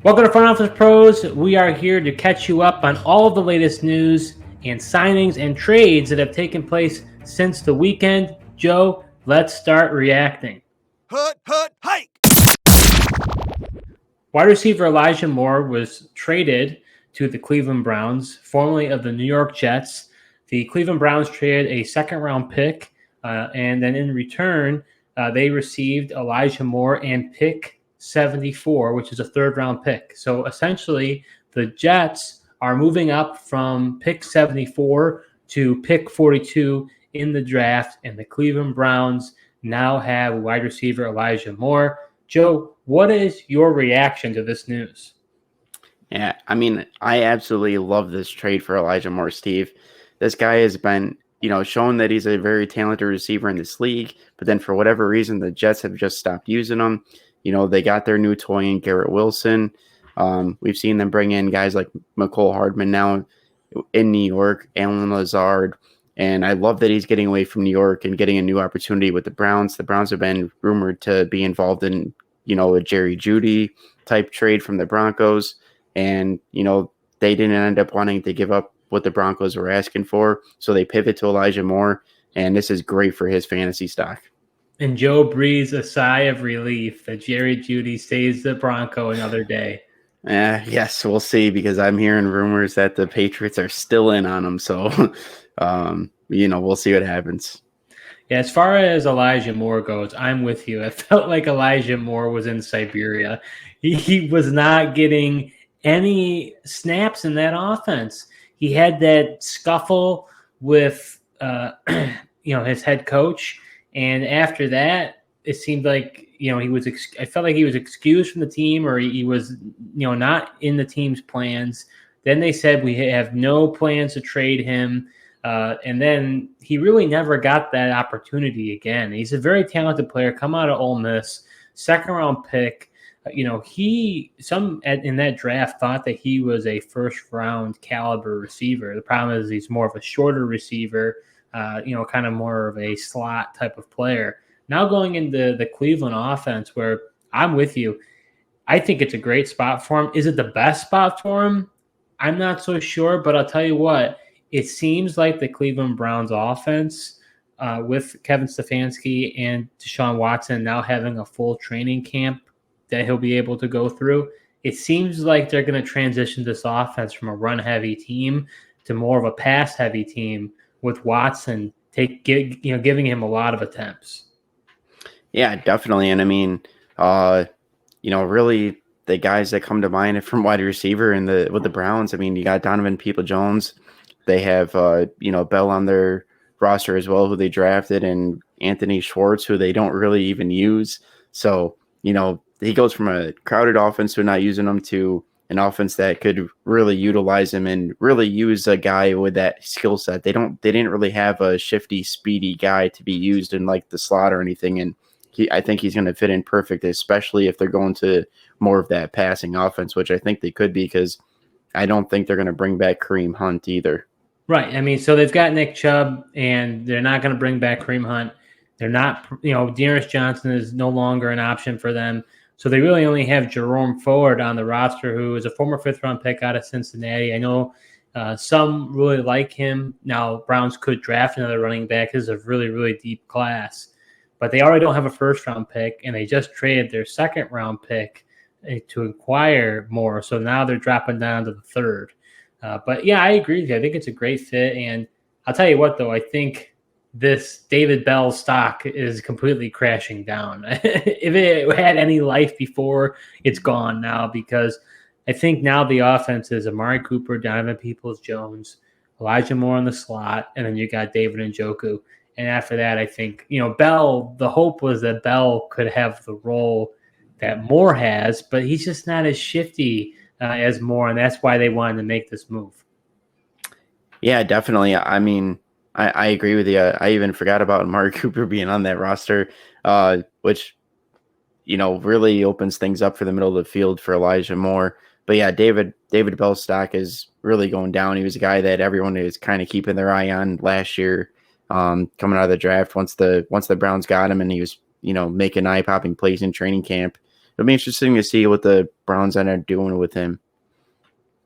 Welcome to Front Office Pros. We are here to catch you up on all of the latest news and signings and trades that have taken place since the weekend. Joe, let's start reacting. Hike! Wide receiver Elijah Moore was traded to the Cleveland Browns, formerly of the New York Jets. The Cleveland Browns traded a second-round pick, and then in return, they received Elijah Moore and pick 74, which is a third-round pick. So essentially, the Jets are moving up from pick 74 to pick 42 in the draft, and the Cleveland Browns now have wide receiver Elijah Moore. Joe, what is your reaction to this news? Yeah, I mean, I absolutely love this trade for Elijah Moore, Steve. This guy has been, shown that he's a very talented receiver in this league, but then for whatever reason, the Jets have just stopped using him. They got their new toy in Garrett Wilson. We've seen them bring in guys like Mecole Hardman now in New York, Allen Lazard, and I love that he's getting away from New York and getting a new opportunity with the Browns. The Browns have been rumored to be involved in, a Jerry Jeudy type trade from the Broncos. And, they didn't end up wanting to give up what the Broncos were asking for. So they pivot to Elijah Moore. And this is great for his fantasy stock. And Joe breathes a sigh of relief that Jerry Jeudy stays the Bronco another day. Yes, we'll see, because I'm hearing rumors that the Patriots are still in on him. So, we'll see what happens. Yeah, as far as Elijah Moore goes, I'm with you. I felt like Elijah Moore was in Siberia. He was not getting any snaps in that offense. He had that scuffle with, his head coach. And after that, it seemed like, I felt like he was excused from the team, or he was, not in the team's plans. Then they said we have no plans to trade him. And then he really never got that opportunity again. He's a very talented player, come out of Ole Miss, second-round pick. In that draft thought that he was a first-round caliber receiver. The problem is he's more of a shorter receiver, kind of more of a slot type of player. Now going into the Cleveland offense, where I'm with you, I think it's a great spot for him. Is it the best spot for him? I'm not so sure, but I'll tell you what, it seems like the Cleveland Browns offense with Kevin Stefanski and Deshaun Watson now having a full training camp that he'll be able to go through, it seems like they're going to transition this offense from a run-heavy team to more of a pass-heavy team with Watson giving him a lot of attempts. Yeah, definitely. And I mean, really the guys that come to mind from wide receiver with the Browns, I mean, you got Donovan Peoples-Jones. They have, Bell on their roster as well, who they drafted, and Anthony Schwartz, who they don't really even use. So, he goes from a crowded offense to not using him to an offense that could really utilize him and really use a guy with that skill set. They didn't really have a shifty, speedy guy to be used in like the slot or anything. And I think he's going to fit in perfect, especially if they're going to more of that passing offense, which I think they could be, because I don't think they're going to bring back Kareem Hunt either. Right. I mean, so they've got Nick Chubb, and they're not going to bring back Kareem Hunt. They're not, Dearness Johnson is no longer an option for them. So they really only have Jerome Ford on the roster, who is a former fifth-round pick out of Cincinnati. I know some really like him. Now, Browns could draft another running back. This is a really, really deep class. But they already don't have a first-round pick, and they just traded their second-round pick to acquire more. So now they're dropping down to the third. But, yeah, I agree with you. I think it's a great fit. And I'll tell you what, though, I think this David Bell stock is completely crashing down. If it had any life before, it's gone now, because I think now the offense is Amari Cooper, Donovan Peoples-Jones, Elijah Moore in the slot, and then you got David Njoku. And after that, I think, Bell, the hope was that Bell could have the role that Moore has, but he's just not as shifty as Moore, and that's why they wanted to make this move. Yeah, definitely. I mean, I agree with you. I even forgot about Amari Cooper being on that roster, which, really opens things up for the middle of the field for Elijah Moore. But yeah, David Bell's stock is really going down. He was a guy that everyone is kind of keeping their eye on last year, coming out of the draft. Once the Browns got him and he was, making eye-popping plays in training camp, it'll be interesting to see what the Browns end up doing with him.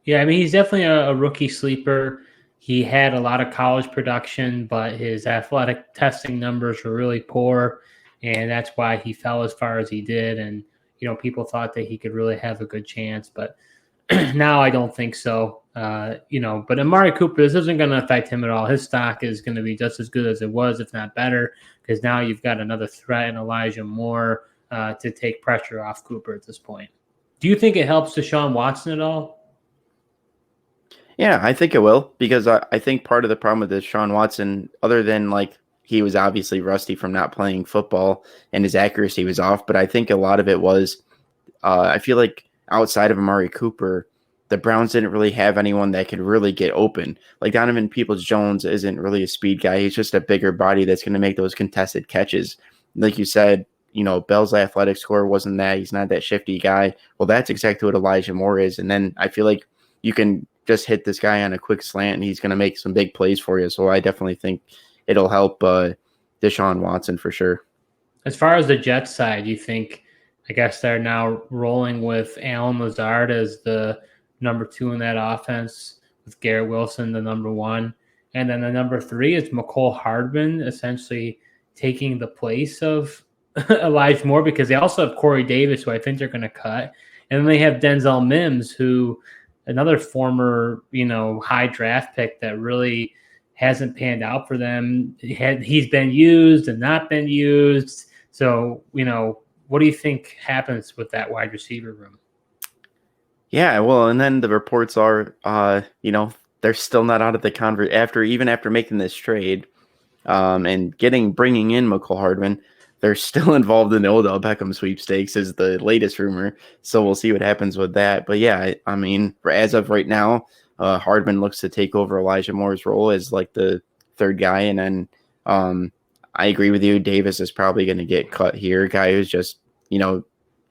Yeah, I mean, he's definitely a rookie sleeper. He had a lot of college production, but his athletic testing numbers were really poor, and that's why he fell as far as he did. And people thought that he could really have a good chance, but now I don't think so. But Amari Cooper, this isn't going to affect him at all. His stock is going to be just as good as it was, if not better, because now you've got another threat in Elijah Moore to take pressure off Cooper at this point. Do you think it helps Deshaun Watson at all? Yeah, I think it will, because I think part of the problem with Deshaun Watson, other than like he was obviously rusty from not playing football and his accuracy was off, but I think a lot of it was I feel like outside of Amari Cooper, the Browns didn't really have anyone that could really get open. Like Donovan Peoples-Jones isn't really a speed guy. He's just a bigger body that's going to make those contested catches. Like you said, Bell's athletic score wasn't that. He's not that shifty guy. Well, that's exactly what Elijah Moore is. And then I feel like you can just hit this guy on a quick slant and he's going to make some big plays for you. So I definitely think it'll help Deshaun Watson for sure. As far as the Jets side, you think, I guess they're now rolling with Allen Lazard as the number 2 in that offense, with Garrett Wilson the number 1. And then the number 3 is Mecole Hardman, essentially taking the place of Elijah Moore, because they also have Corey Davis, who I think they're going to cut. And then they have Denzel Mims, who another former, high draft pick that really hasn't panned out for them. He's been used and not been used. So, what do you think happens with that wide receiver room? Yeah, well, and then the reports are, they're still not out of the after making this trade, and bringing in Mecole Hardman. They're still involved in the Odell Beckham sweepstakes is the latest rumor. So we'll see what happens with that. But yeah, I mean, as of right now, Hardman looks to take over Elijah Moore's role as like the third guy. And then I agree with you. Davis is probably going to get cut here. Guy who's just,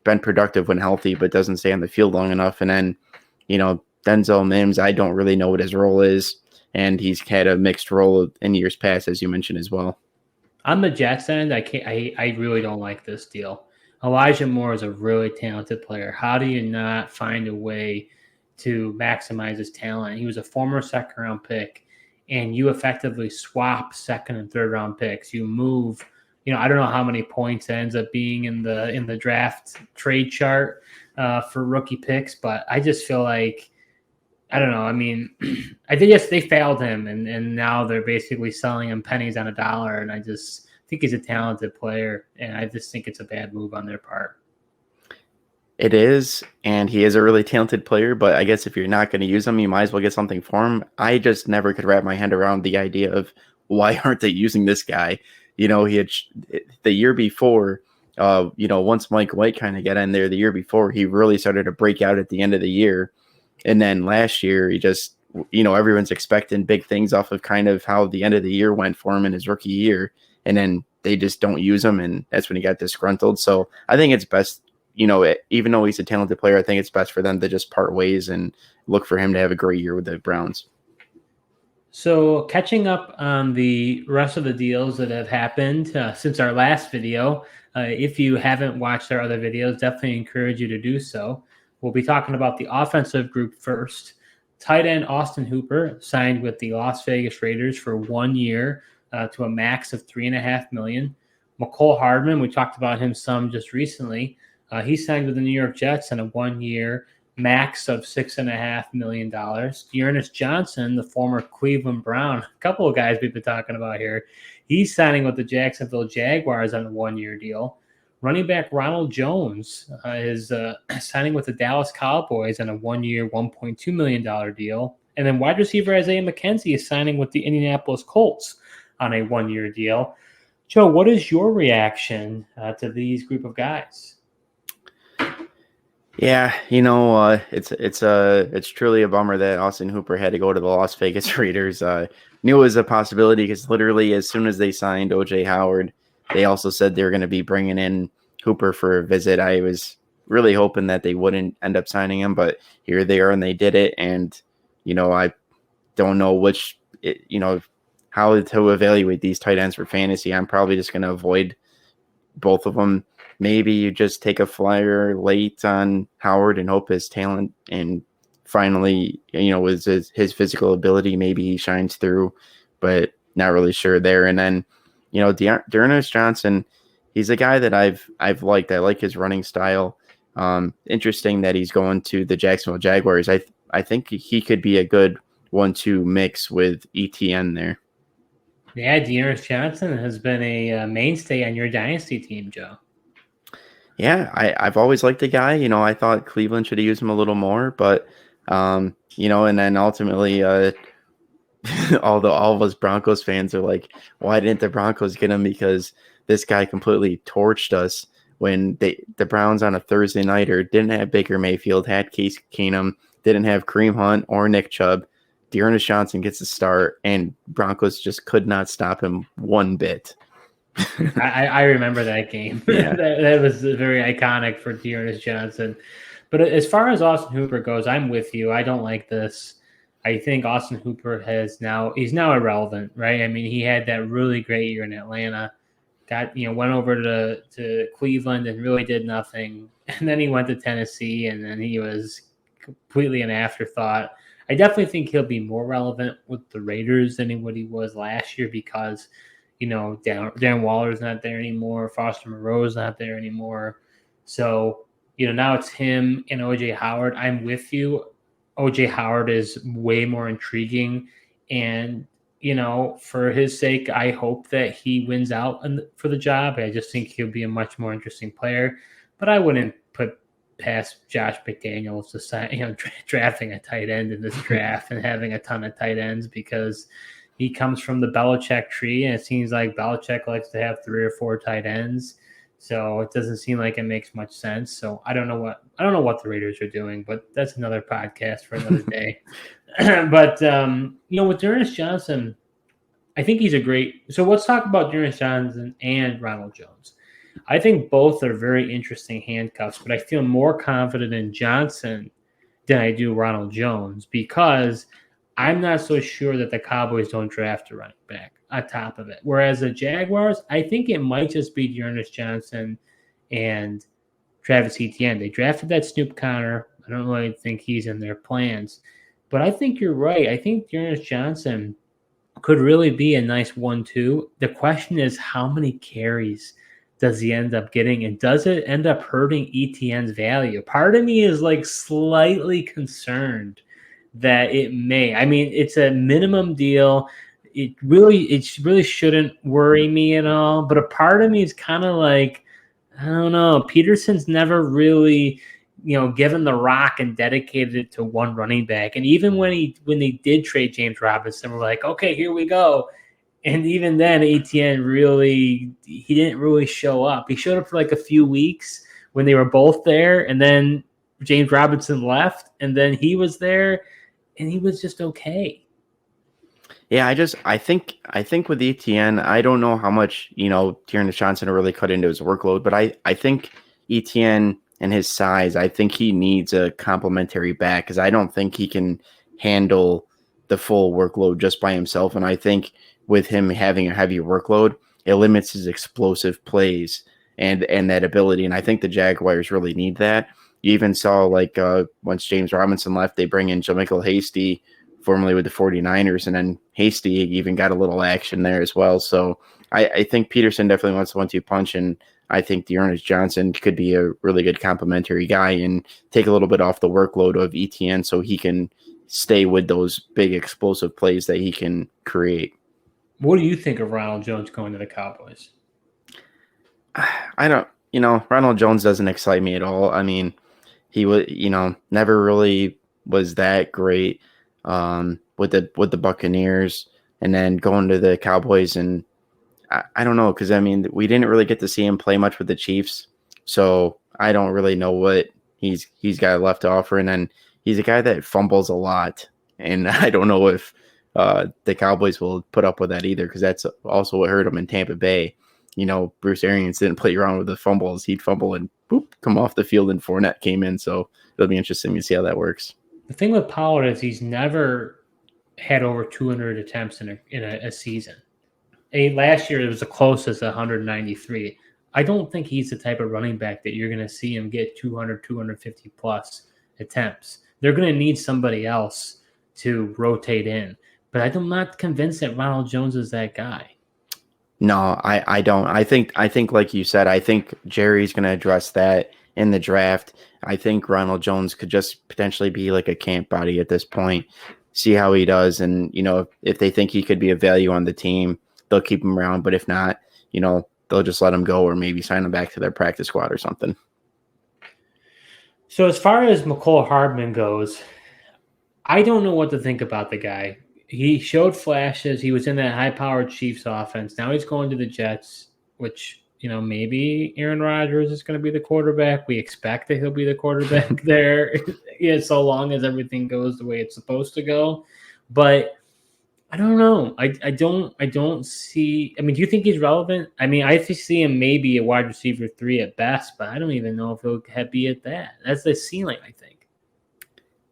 been productive when healthy, but doesn't stay on the field long enough. And then, Denzel Mims, I don't really know what his role is. And he's had a mixed role in years past, as you mentioned as well. On the Jets end, I really don't like this deal. Elijah Moore is a really talented player. How do you not find a way to maximize his talent? He was a former second-round pick, and you effectively swap second and third-round picks. You move, I don't know how many points it ends up being in the draft trade chart for rookie picks, but I just feel like, I don't know. I mean, I think they failed him, and now they're basically selling him pennies on a dollar. And I just think he's a talented player, and I just think it's a bad move on their part. It is, and he is a really talented player. But I guess if you're not going to use him, you might as well get something for him. I just never could wrap my head around the idea of why aren't they using this guy? He had the year before. Once Mike White kind of got in there, the year before, he really started to break out at the end of the year. And then last year, he just, everyone's expecting big things off of kind of how the end of the year went for him in his rookie year. And then they just don't use him. And that's when he got disgruntled. So I think it's best, even though he's a talented player, I think it's best for them to just part ways and look for him to have a great year with the Browns. So catching up on the rest of the deals that have happened since our last video, if you haven't watched our other videos, definitely encourage you to do so. We'll be talking about the offensive group first. Tight end Austin Hooper signed with the Las Vegas Raiders for 1 year to a max of $3.5 million. Mecole Hardman, we talked about him some just recently. He signed with the New York Jets on a 1 year max of $6.5 million. D'Ernest Johnson, the former Cleveland Brown, a couple of guys we've been talking about here, he's signing with the Jacksonville Jaguars on a 1 year deal. Running back Ronald Jones is signing with the Dallas Cowboys on a 1 year, $1.2 million deal. And then wide receiver Isaiah McKenzie is signing with the Indianapolis Colts on a 1 year deal. Joe, what is your reaction to these group of guys? Yeah, it's truly a bummer that Austin Hooper had to go to the Las Vegas Raiders. Knew it was a possibility because literally as soon as they signed O.J. Howard, they also said they were going to be bringing in Hooper for a visit. I was really hoping that they wouldn't end up signing him, but here they are and they did it. And, I don't know how to evaluate these tight ends for fantasy. I'm probably just going to avoid both of them maybe you just take a flyer late on Howard and hope his talent and finally, with his physical ability, maybe he shines through, but not really sure there. And then, D'Ernest Johnson, he's a guy that I've liked. I like his running style. Interesting that he's going to the Jacksonville Jaguars. I think he could be a good 1-2 mix with ETN there. Yeah, D'Ernest Johnson has been a mainstay on your Dynasty team, Joe. Yeah, I've always liked the guy. I thought Cleveland should have used him a little more, but and then ultimately, all of us Broncos fans are like, why didn't the Broncos get him? Because this guy completely torched us when the Browns on a Thursday nighter didn't have Baker Mayfield, had Case Keenum, didn't have Kareem Hunt or Nick Chubb. D'Ernest Johnson gets a start, and Broncos just could not stop him one bit. I remember that game. Yeah. that was very iconic for D'Ernest Johnson. But as far as Austin Hooper goes, I'm with you. I don't like this. I think Austin Hooper he's now irrelevant, right? I mean, he had that really great year in Atlanta. Went over to Cleveland and really did nothing. And then he went to Tennessee, and then he was completely an afterthought. I definitely think he'll be more relevant with the Raiders than what he was last year because, Darren Waller's not there anymore. Foster Moreau's not there anymore. So, now it's him and O.J. Howard. I'm with you. O.J. Howard is way more intriguing. And, for his sake, I hope that he wins out for the job. I just think he'll be a much more interesting player. But I wouldn't put past Josh McDaniels to drafting a tight end in this draft and having a ton of tight ends because he comes from the Belichick tree, and it seems like Belichick likes to have 3 or 4 tight ends. So it doesn't seem like it makes much sense. So I don't know what the Raiders are doing, but that's another podcast for another day. But with D'Ernest Johnson, I think he's a great. So let's talk about D'Ernest Johnson and Ronald Jones. I think both are very interesting handcuffs, but I feel more confident in Johnson than I do Ronald Jones because I'm not so sure that the Cowboys don't draft a running back on top of it. Whereas the Jaguars, I think it might just be D'Ernest Johnson and Travis Etienne. They drafted that Snoop Connor. I don't really think he's in their plans. But I think you're right. I think D'Ernest Johnson could really be a nice 1-2. The question is how many carries does he end up getting, and does it end up hurting ETN's value? Part of me is slightly concerned that it may. I mean, it's a minimum deal. It really shouldn't worry me at all. But a part of me is kind of I don't know. Peterson's never really, given the rock and dedicated it to one running back. And even when they did trade James Robinson, we're like, okay, here we go. And even then, Etienne he didn't really show up. He showed up for a few weeks when they were both there, and then James Robinson left, and then he was there, and he was just okay. Yeah, I think with Etienne, I don't know how much, D'Ernest Johnson really cut into his workload, but I think Etienne and his size, I think he needs a complementary back because I don't think he can handle the full workload just by himself. And I think with him having a heavy workload, it limits his explosive plays and that ability. And I think the Jaguars really need that. You even saw once James Robinson left, they bring in JaMycal Hasty, formerly with the 49ers, and then Hasty even got a little action there as well. So I think Peterson definitely wants the 1-2 punch, and I think D'Ernest Johnson could be a really good complementary guy and take a little bit off the workload of ETN so he can stay with those big explosive plays that he can create. What do you think of Ronald Jones going to the Cowboys? I don't, Ronald Jones doesn't excite me at all. I mean, he was, never really was that great with the Buccaneers, and then going to the Cowboys, and I don't know, because I mean, we didn't really get to see him play much with the Chiefs, so I don't really know what he's got left to offer. And then he's a guy that fumbles a lot, and I don't know if the Cowboys will put up with that either, because that's also what hurt him in Tampa Bay. Bruce Arians didn't play around with the fumbles. He'd fumble and boop, come off the field, and Fournette came in. So it'll be interesting to see how that works. The thing with Pollard is he's never had over 200 attempts in a season. Last year, it was the closest, 193. I don't think he's the type of running back that you're going to see him get 200, 250 plus attempts. They're going to need somebody else to rotate in. But I'm not convinced that Ronald Jones is that guy. No, I don't. I think like you said, I think Jerry's going to address that in the draft. I think Ronald Jones could just potentially be like a camp body at this point, see how he does. And, if they think he could be a value on the team, they'll keep him around. But if not, they'll just let him go or maybe sign him back to their practice squad or something. So as far as Mecole Hardman goes, I don't know what to think about the guy. He showed flashes. He was in that high-powered Chiefs offense. Now he's going to the Jets, which, maybe Aaron Rodgers is going to be the quarterback. We expect that he'll be the quarterback there, so long as everything goes the way it's supposed to go. But I don't know. I don't see. I mean, do you think he's relevant? I mean, I see him maybe a wide receiver 3 at best, but I don't even know if he'll be at that. That's the ceiling, I think.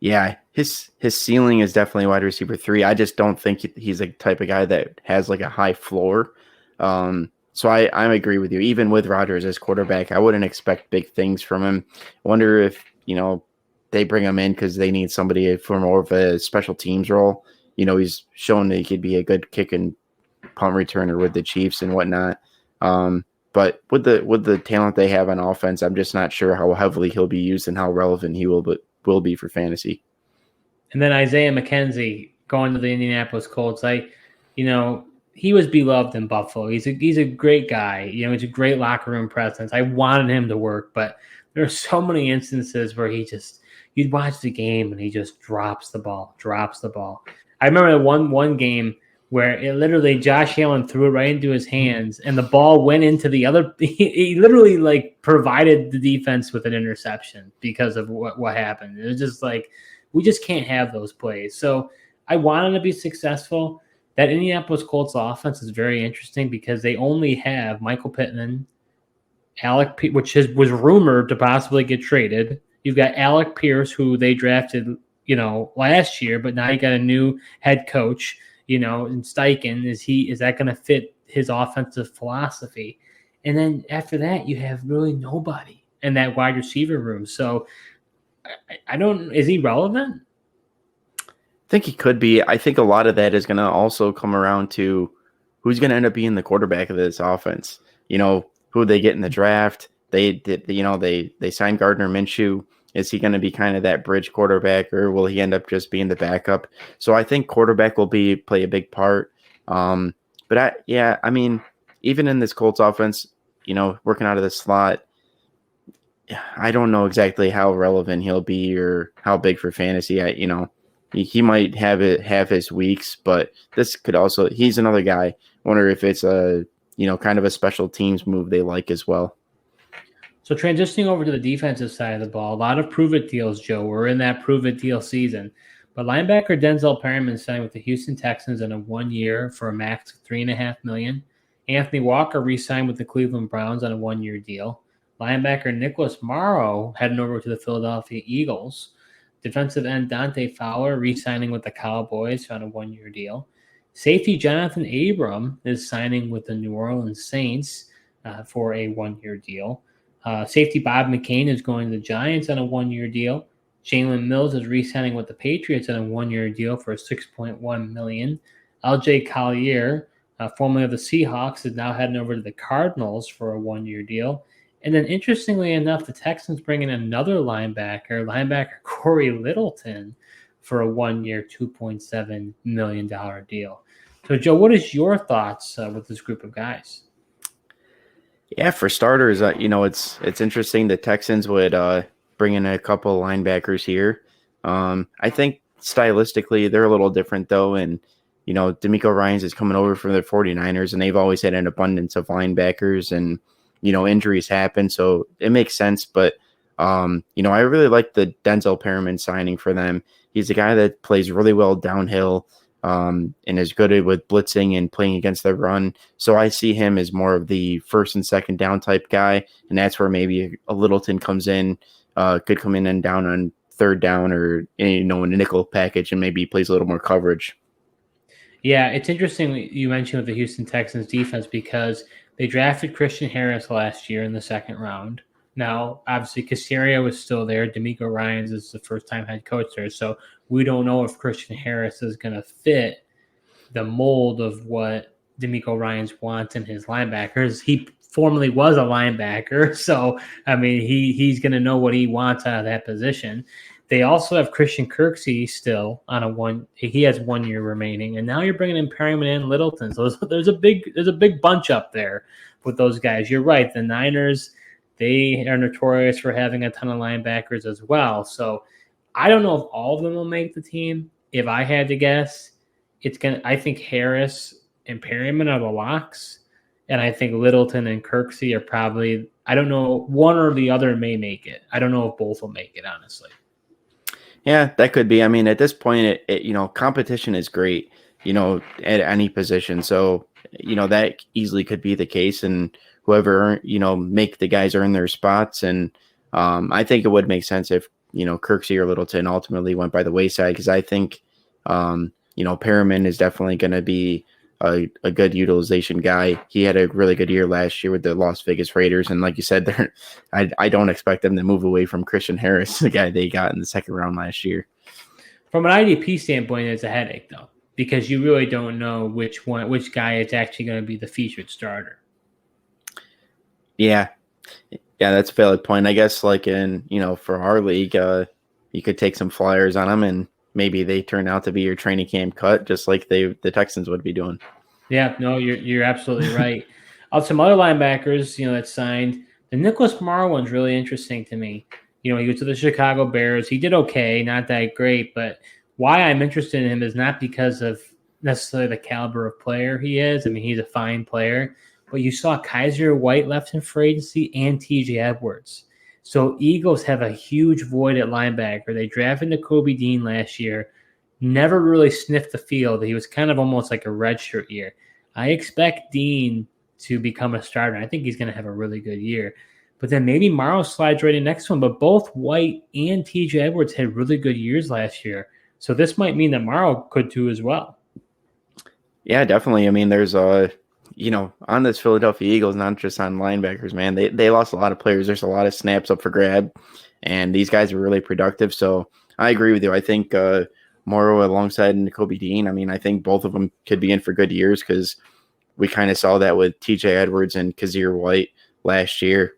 Yeah, his ceiling is definitely wide receiver 3. I just don't think he's a type of guy that has like a high floor. So I agree with you. Even with Rodgers as quarterback, I wouldn't expect big things from him. I wonder if they bring him in because they need somebody for more of a special teams role. He's shown that he could be a good kick and punt returner with the Chiefs and whatnot. But with the talent they have on offense, I'm just not sure how heavily he'll be used and how relevant he will be for fantasy. And then Isaiah McKenzie going to the Indianapolis Colts. He was beloved in Buffalo. He's a great guy. He's a great locker room presence. I wanted him to work, but there are so many instances where you'd watch the game and he just drops the ball. I remember one game where it literally Josh Allen threw it right into his hands and the ball went into the other. He literally provided the defense with an interception because of what happened. It was just we just can't have those plays. So I want him to be successful. That Indianapolis Colts offense is very interesting because they only have Michael Pittman, which was rumored to possibly get traded. You've got Alec Pierce, who they drafted, last year, but now you got a new head coach, and Steichen. Is that going to fit his offensive philosophy? And then after that, you have really nobody in that wide receiver room. So I don't. Is he relevant? I think he could be. I think a lot of that is going to also come around to who's going to end up being the quarterback of this offense. Who they get in the draft. They signed Gardner Minshew. Is he going to be kind of that bridge quarterback, or will he end up just being the backup? So I think quarterback will play a big part. But I mean, even in this Colts offense, working out of the slot, I don't know exactly how relevant he'll be or how big for fantasy. He might have his weeks, but this could also. He's another guy. Wonder if it's a kind of a special teams move they like as well. So transitioning over to the defensive side of the ball, a lot of prove-it deals, Joe. We're in that prove-it deal season. But linebacker Denzel Perryman signed with the Houston Texans in a 1 year for a max of $3.5 million. Anthony Walker re-signed with the Cleveland Browns on a 1 year deal. Linebacker Nicholas Morrow heading over to the Philadelphia Eagles. Defensive end Dante Fowler re-signing with the Cowboys on a 1 year deal. Safety Johnathan Abram is signing with the New Orleans Saints for a 1 year deal. Safety Bob McCain is going to the Giants on a 1 year deal. Jalen Mills is re-signing with the Patriots on a 1 year deal for $6.1 million. LJ Collier, formerly of the Seahawks, is now heading over to the Cardinals for a 1 year deal. And then, interestingly enough, the Texans bring in another linebacker Corey Littleton, for a 1 year, $2.7 million deal. So, Joe, what is your thoughts with this group of guys? Yeah, for starters, it's interesting the Texans would bring in a couple linebackers here. I think stylistically they're a little different though, and DeMeco Ryans is coming over from the 49ers, and they've always had an abundance of linebackers, and injuries happen, so it makes sense. But I really like the Denzel Perryman signing for them. He's a guy that plays really well downhill. And is good with blitzing and playing against the run. So I see him as more of the first and second down type guy. And that's where maybe a Littleton comes in, could come in and down on third down or, in a nickel package and maybe plays a little more coverage. Yeah, it's interesting you mentioned with the Houston Texans defense because They drafted Christian Harris last year in the second round. Now, obviously, Caserio is still there. D'Amico Ryans is the first-time head coach there, so we don't know if Christian Harris is going to fit the mold of what D'Amico Ryans wants in his linebackers. He formerly was a linebacker, so I mean he's going to know what he wants out of that position. They also have Christian Kirksey still on a one. He has 1 year remaining, and now you're bringing in Perryman and Littleton. So there's a big bunch up there with those guys. You're right. The Niners, they are notorious for having a ton of linebackers as well. So I don't know if all of them will make the team. If I had to guess, I think Harris and Perryman are the locks, and I think Littleton and Kirksey are probably. I don't know, one or the other may make it. I don't know if both will make it, honestly. Yeah, that could be. I mean, at this point, competition is great, at any position. So, that easily could be the case. And whoever, make the guys earn their spots. And I think it would make sense if, Kirksey or Littleton ultimately went by the wayside, because I think, Perriman is definitely going to be a good utilization guy. He had a really good year last year with the Las Vegas Raiders. And like you said, I don't expect them to move away from Christian Harris, the guy they got in the second round last year. From an IDP standpoint, it's a headache, though, because you really don't know which guy is actually going to be the featured starter. Yeah, that's a valid point. I guess like in, for our league, you could take some flyers on them and maybe they turn out to be your training camp cut, just like the Texans would be doing. Yeah, no, you're absolutely right. Some other linebackers, that signed. The Nicholas Morrow one's really interesting to me. He was to the Chicago Bears. He did okay, not that great, but why I'm interested in him is not because of necessarily the caliber of player he is. I mean, he's a fine player, but you saw Kaiser White left in free agency and TJ Edwards. So Eagles have a huge void at linebacker. They drafted Nakobe Dean last year, never really sniffed the field. He was kind of almost like a redshirt year. I expect Dean to become a starter. I think he's going to have a really good year. But then maybe Morrow slides right in next to him. But both White and TJ Edwards had really good years last year. So this might mean that Morrow could too as well. Yeah, definitely. I mean, there's on this Philadelphia Eagles, not just on linebackers, man, they lost a lot of players. There's a lot of snaps up for grab, and these guys are really productive. So I agree with you. I think Morrow alongside Nakobe Dean, I mean, I think both of them could be in for good years because we kind of saw that with TJ Edwards and Kazir White last year.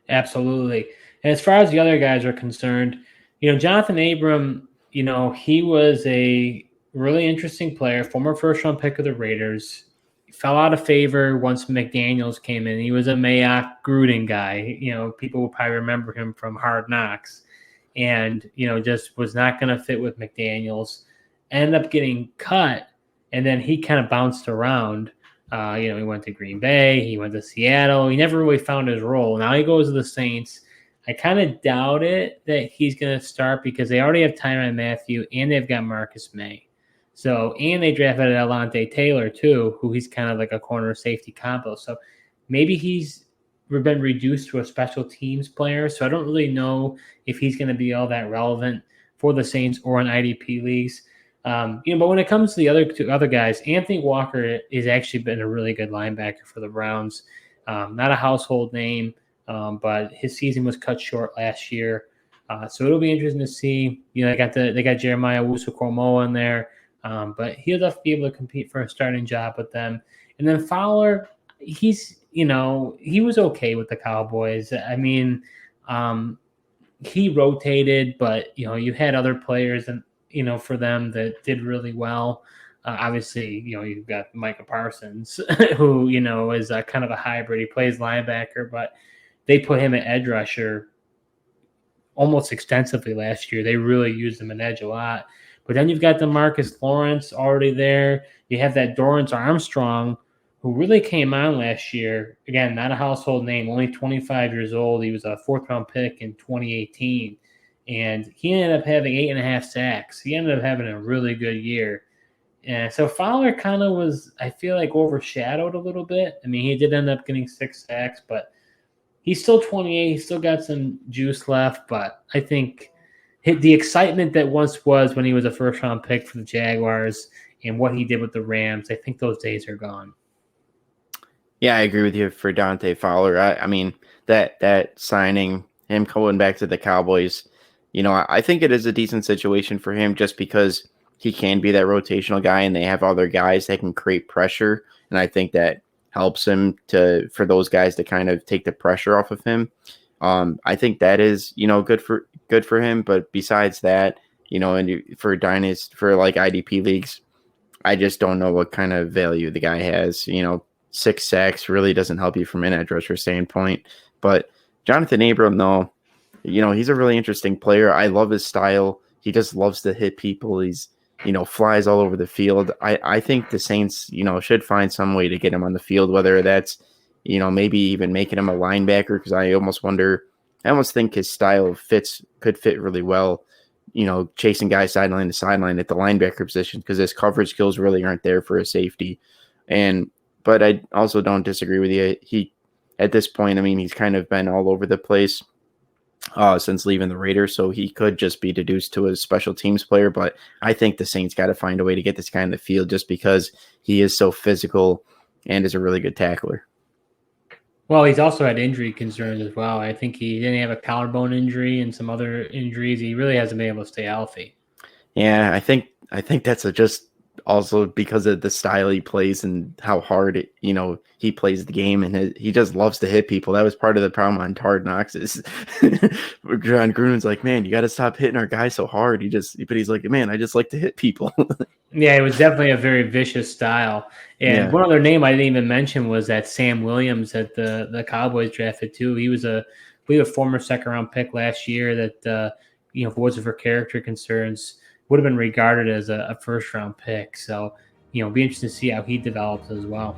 Absolutely. And as far as the other guys are concerned, Johnathan Abram, he was a really interesting player, former first-round pick of the Raiders. He fell out of favor once McDaniels came in. He was a Mayock Gruden guy. People will probably remember him from Hard Knocks. And, just was not going to fit with McDaniels. Ended up getting cut, and then he kind of bounced around. He went to Green Bay. He went to Seattle. He never really found his role. Now he goes to the Saints. I kind of doubt it that he's going to start because they already have Tyrann Mathieu, and they've got Marcus May. So, and they drafted Alontae Taylor, too, who he's kind of like a corner safety combo. So maybe he's been reduced to a special teams player. So I don't really know if he's going to be all that relevant for the Saints or in IDP leagues. But when it comes to the other guys, Anthony Walker has actually been a really good linebacker for the Browns. Not a household name, but his season was cut short last year. So it'll be interesting to see. They got Jeremiah Owusu-Koramoah in there, but he'll have to be able to compete for a starting job with them. And then Fowler, he was okay with the Cowboys. I mean, he rotated, but you had other players and. For them that did really well. Obviously, you've got Micah Parsons, who, is a kind of a hybrid. He plays linebacker, but they put him at edge rusher almost extensively last year. They really used him at edge a lot. But then you've got DeMarcus Lawrence already there. You have that Dorrance Armstrong, who really came on last year. Again, not a household name, only 25 years old. He was a fourth-round pick in 2018. And he ended up having 8.5 sacks. He ended up having a really good year. And so Fowler kind of was, I feel like, overshadowed a little bit. I mean, he did end up getting 6 sacks, but he's still 28. He's still got some juice left. But I think the excitement that once was when he was a first-round pick for the Jaguars and what he did with the Rams, I think those days are gone. Yeah, I agree with you for Dante Fowler. I mean that signing, him going back to the Cowboys, I think it is a decent situation for him just because he can be that rotational guy, and they have other guys that can create pressure, and I think that helps him for those guys to kind of take the pressure off of him. I think that is good for him. But besides that, and for Dynasty, for like IDP leagues, I just don't know what kind of value the guy has. 6 sacks really doesn't help you from an edge rusher standpoint. But Johnathan Abram, though, he's a really interesting player. I love his style. He just loves to hit people. He's, flies all over the field. I think the Saints, should find some way to get him on the field, whether that's, maybe even making him a linebacker, because I almost think his style could fit really well, chasing guys sideline to sideline at the linebacker position, because his coverage skills really aren't there for a safety. But I also don't disagree with you. At this point, I mean, he's kind of been all over the place since leaving the Raiders, so he could just be deduced to a special teams player. But I think the Saints got to find a way to get this guy in the field, just because he is so physical and is a really good tackler. Well, he's also had injury concerns as well. I think he didn't have a collarbone injury and some other injuries. He really hasn't been able to stay healthy. Yeah, I think that's just also because of the style he plays and how hard he plays the game, and he just loves to hit people. That was part of the problem on Hard Knocks. Is John Gruden's like, man, you got to stop hitting our guy so hard. But he's like, man, I just like to hit people. Yeah, it was definitely a very vicious style. And one other name I didn't even mention was that Sam Williams that the Cowboys drafted too. He was a former second-round pick last year that, if it wasn't for character concerns, would have been regarded as a first-round pick. So, be interesting to see how he develops as well.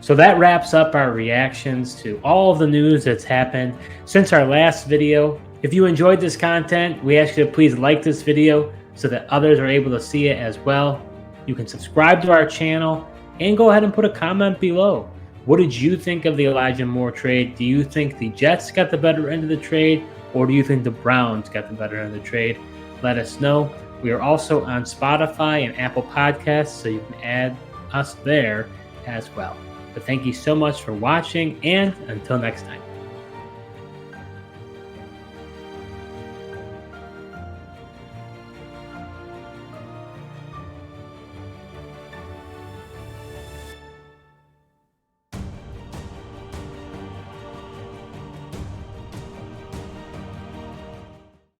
So that wraps up our reactions to all of the news that's happened since our last video. If you enjoyed this content, we ask you to please like this video so that others are able to see it as well. You can subscribe to our channel and go ahead and put a comment below. What did you think of the Elijah Moore trade? Do you think the Jets got the better end of the trade, or do you think the Browns got the better end of the trade? Let us know. We are also on Spotify and Apple Podcasts, so you can add us there as well. But thank you so much for watching, and until next time.